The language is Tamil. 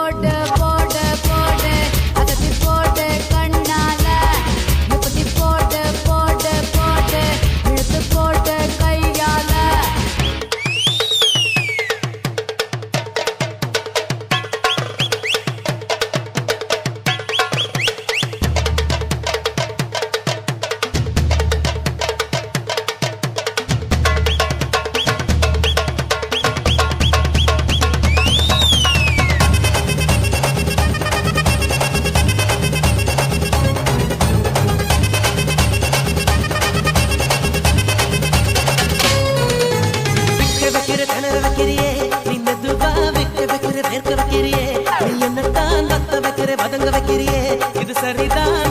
போடு போடு போடு அகத்தி போடு கண்ணால இப்படி போடு போடு போடு இழுத்து போடு கையால இது சரிதான்